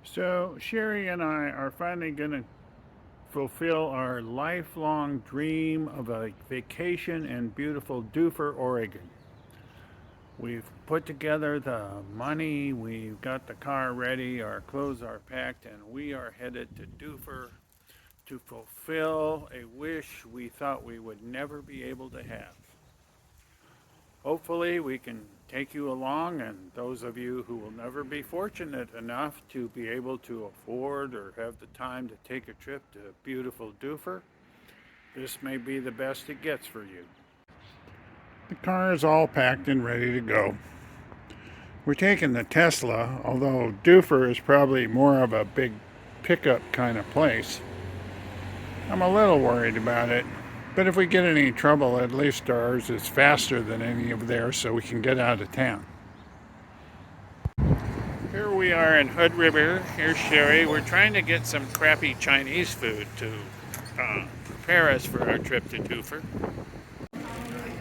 So Sherry and I are finally going to fulfill our lifelong dream of a vacation in beautiful Dufur, Oregon. We've put together the money, we've got the car ready, our clothes are packed, and we are headed to Dufur to fulfill a wish we thought we would never be able to have. Hopefully, we can take you along, and those of you who will never be fortunate enough to be able to afford or have the time to take a trip to beautiful Dufur, this may be the best it gets for you. The car is all packed and ready to go. We're taking the Tesla, although Dufur is probably more of a big pickup kind of place. I'm a little worried about it. But if we get in any trouble, at least ours is faster than any of theirs, so we can get out of town. Here we are in Hood River. Here's Sherry. We're trying to get some crappy Chinese food to prepare us for our trip to Dufur.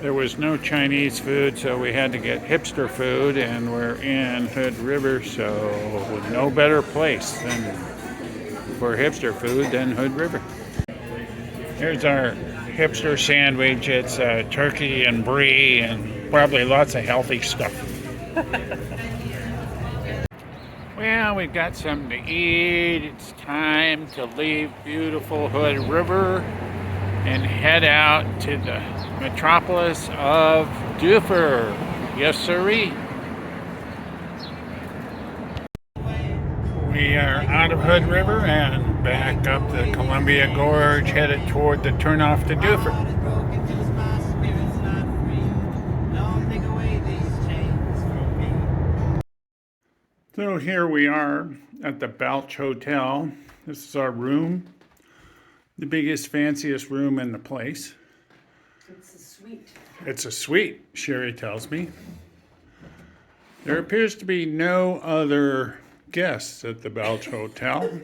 There was no Chinese food, so we had to get hipster food, and we're in Hood River, so no better place for hipster food than Hood River. Here's our hipster sandwich. It's turkey and brie and probably lots of healthy stuff. Well, we've got something to eat. It's time to leave beautiful Hood River and head out to the metropolis of Dufur. Yes, sirree. We are out of Hood River and back up the Columbia Gorge, headed toward the turnoff to Dufur. So here we are at the Balch Hotel. This is our room, the biggest, fanciest room in the place. It's a suite. It's a suite, Sherry tells me. There appears to be no other guests at the Balch Hotel,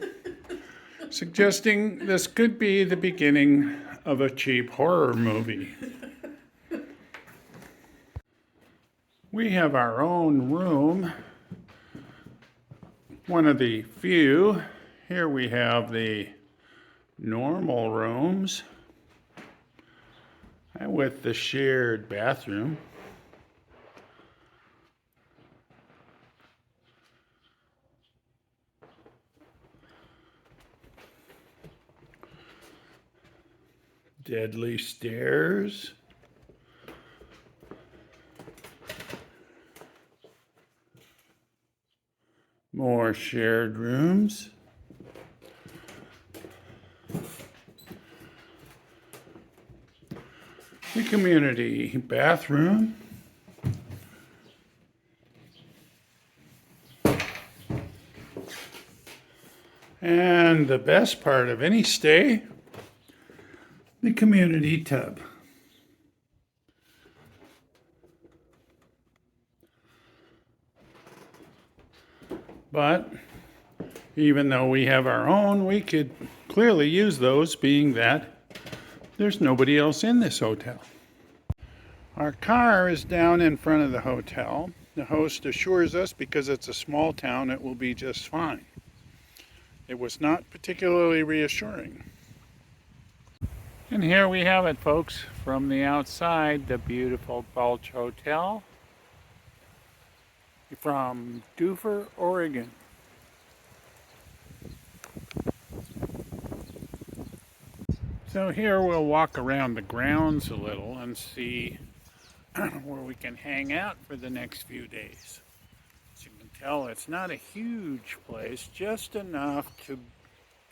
suggesting this could be the beginning of a cheap horror movie. We have our own room, one of the few. Here we have the normal rooms with the shared bathroom. Deadly stairs. More shared rooms. The community bathroom. And the best part of any stay, the community tub. But even though we have our own, we could clearly use those, being that there's nobody else in this hotel. Our car is down in front of the hotel. The host assures us because it's a small town, it will be just fine. It was not particularly reassuring. And here we have it, folks, from the outside, the beautiful Balch Hotel from Dufur, Oregon. So here we'll walk around the grounds a little and see where we can hang out for the next few days. As you can tell, it's not a huge place, just enough to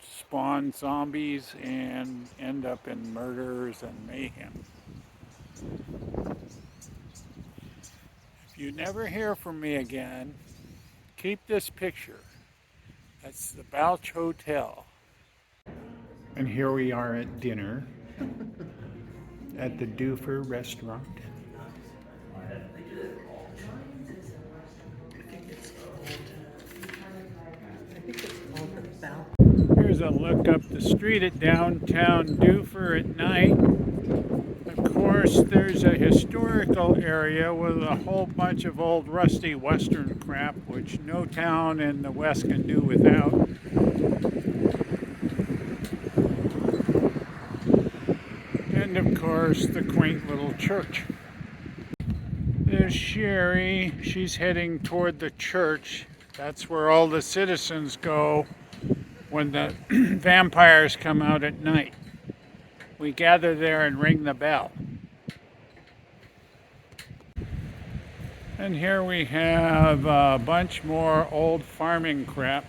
spawn zombies and end up in murders and mayhem. If you never hear from me again, keep this picture. That's the Balch Hotel. And here we are at dinner at the Dufur restaurant. Here's a look up the street at downtown Dufur at night. Of course, course, there's a historical area with a whole bunch of old rusty western crap, which no town in the West can do without. And of course, the quaint little church. There's Sherry. She's heading toward the church. That's where all the citizens go when the vampires come out at night. We gather there and ring the bell. And here we have a bunch more old farming crap.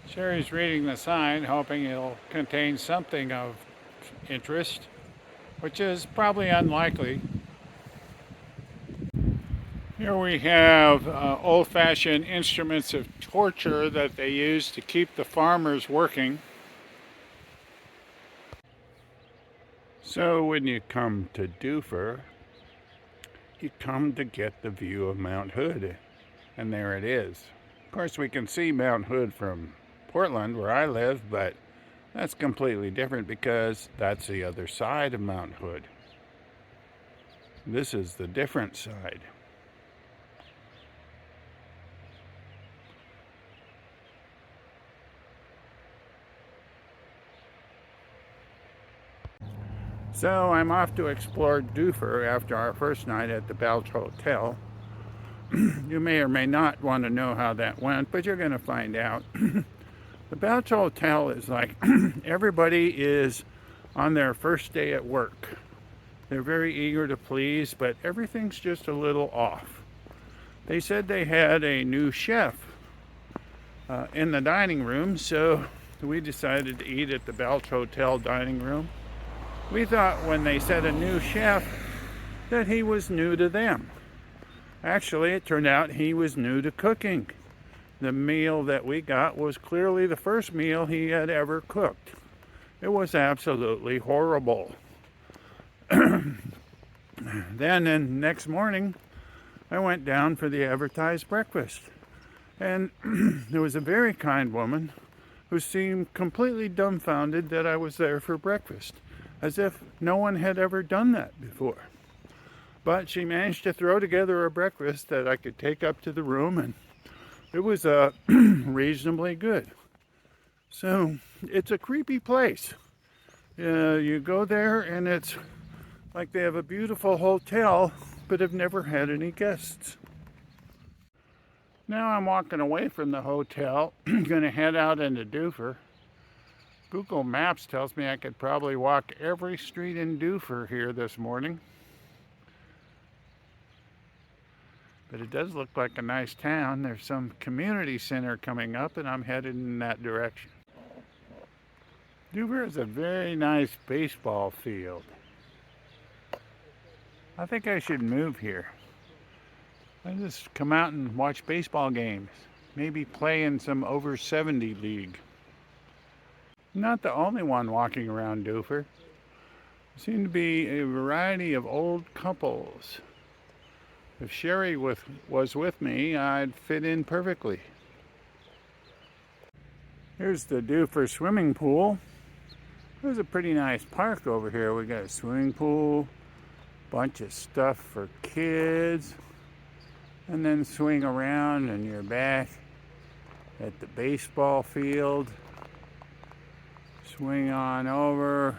Sherry's reading the sign, hoping it'll contain something of interest, which is probably unlikely. Here we have old-fashioned instruments of torture that they use to keep the farmers working. So when you come to Dufur, you come to get the view of Mount Hood, and there it is. Of course, we can see Mount Hood from Portland, where I live, but that's completely different because that's the other side of Mount Hood. This is the different side. So I'm off to explore Dufur after our first night at the Belch Hotel. You may or may not want to know how that went, but you're going to find out. The Belch Hotel is like everybody is on their first day at work. They're very eager to please, but everything's just a little off. They said they had a new chef in the dining room, so we decided to eat at the Belch Hotel dining room. We thought when they said a new chef that he was new to them. Actually, it turned out he was new to cooking. The meal that we got was clearly the first meal he had ever cooked. It was absolutely horrible. Then, next morning, I went down for the advertised breakfast. And there was a very kind woman who seemed completely dumbfounded that I was there for breakfast, as if no one had ever done that before. But she managed to throw together a breakfast that I could take up to the room, and it was reasonably good. So it's a creepy place. You go there and it's like they have a beautiful hotel, but have never had any guests. Now I'm walking away from the hotel, going to head out into Dufur. Google Maps tells me I could probably walk every street in Dufur here this morning. But it does look like a nice town. There's some community center coming up, and I'm headed in that direction. Dufur is a very nice baseball field. I think I should move here. I just come out and watch baseball games. Maybe play in some over 70 league. I'm not the only one walking around Dufur. There seem to be a variety of old couples. If Sherry was with me, I'd fit in perfectly. Here's the Dufur swimming pool. There's a pretty nice park over here. We got a swimming pool, bunch of stuff for kids, and then swing around and you're back at the baseball field. Swing on over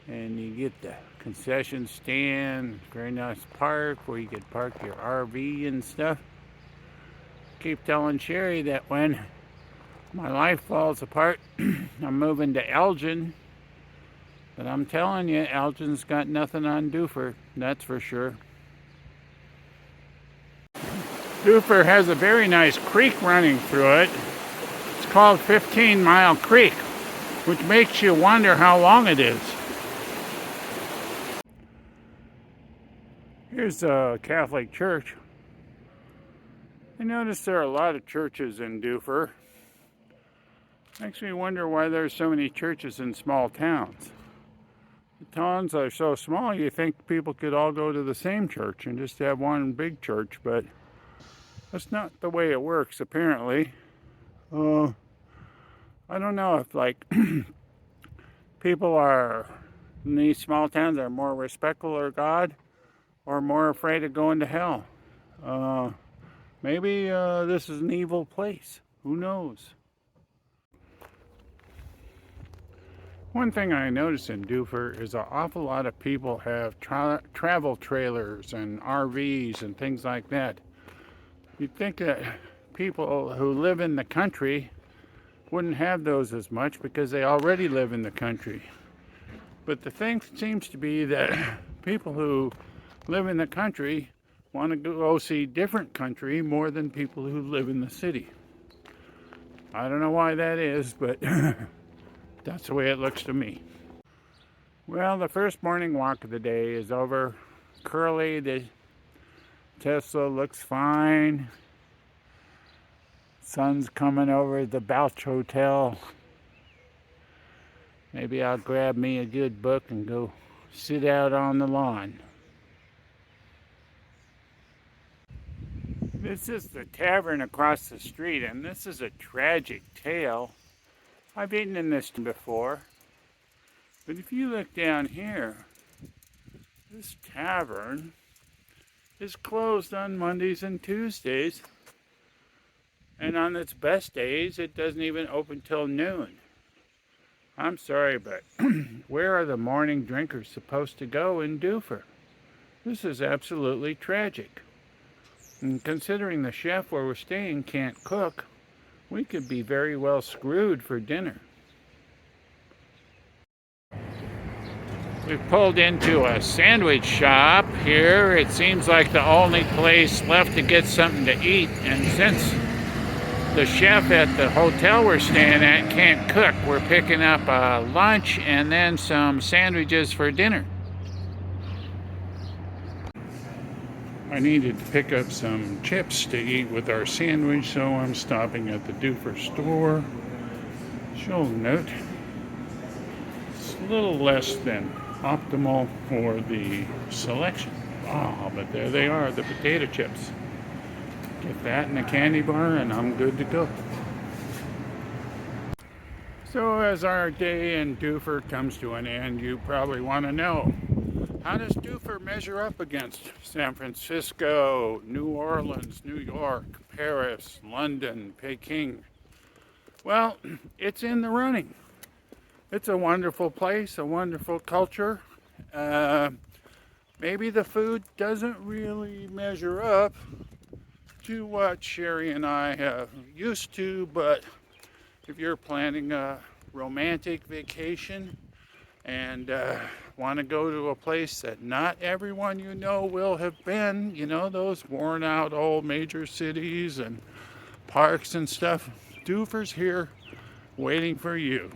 and you get the concession stand. Very nice park where you could park your RV and stuff. Keep telling Sherry that when my life falls apart, I'm moving to Elgin. But I'm telling you, Elgin's got nothing on Dufur, that's for sure. Dufur has a very nice creek running through it. It's called 15 Mile Creek, which makes you wonder how long it is. Here's a Catholic church. I noticed there are a lot of churches in Dufur. Makes me wonder why there's so many churches in small towns. The towns are so small, you think people could all go to the same church and just have one big church, but that's not the way it works, apparently. I don't know if, like, People are in these small towns are more respectful of God or more afraid of going to hell. Maybe this is an evil place. Who knows? One thing I noticed in Dufur is an awful lot of people have travel trailers and RVs and things like that. You'd think that people who live in the country wouldn't have those as much because they already live in the country. But the thing seems to be that people who live in the country want to go see different country more than people who live in the city. I don't know why that is, but that's the way it looks to me. Well, the first morning walk of the day is over. Curly, the Tesla looks fine. Sun's coming over the Balch Hotel. Maybe I'll grab me a good book and go sit out on the lawn. This is the tavern across the street, and this is a tragic tale. I've eaten in this before, but if you look down here, this tavern is closed on Mondays and Tuesdays, and on its best days, it doesn't even open till noon. I'm sorry, but where are the morning drinkers supposed to go in Dufur? This is absolutely tragic. And considering the chef where we're staying can't cook, we could be very well screwed for dinner. We've pulled into a sandwich shop here. It seems like the only place left to get something to eat, and since the chef at the hotel we're staying at can't cook, we're picking up lunch and then some sandwiches for dinner. I needed to pick up some chips to eat with our sandwich, so I'm stopping at the Dufur store. She'll note it's a little less than optimal for the selection. Oh, but there they are, the potato chips. Get that in a candy bar and I'm good to go. So as our day in Dufur comes to an end, you probably want to know, how does Dufur measure up against San Francisco, New Orleans, New York, Paris, London, Peking? Well, it's in the running. It's a wonderful place, a wonderful culture. Maybe the food doesn't really measure up to what Sherry and I have used to, but if you're planning a romantic vacation and want to go to a place that not everyone you know will have been, you know, those worn out old major cities and parks and stuff, Dufur's here waiting for you.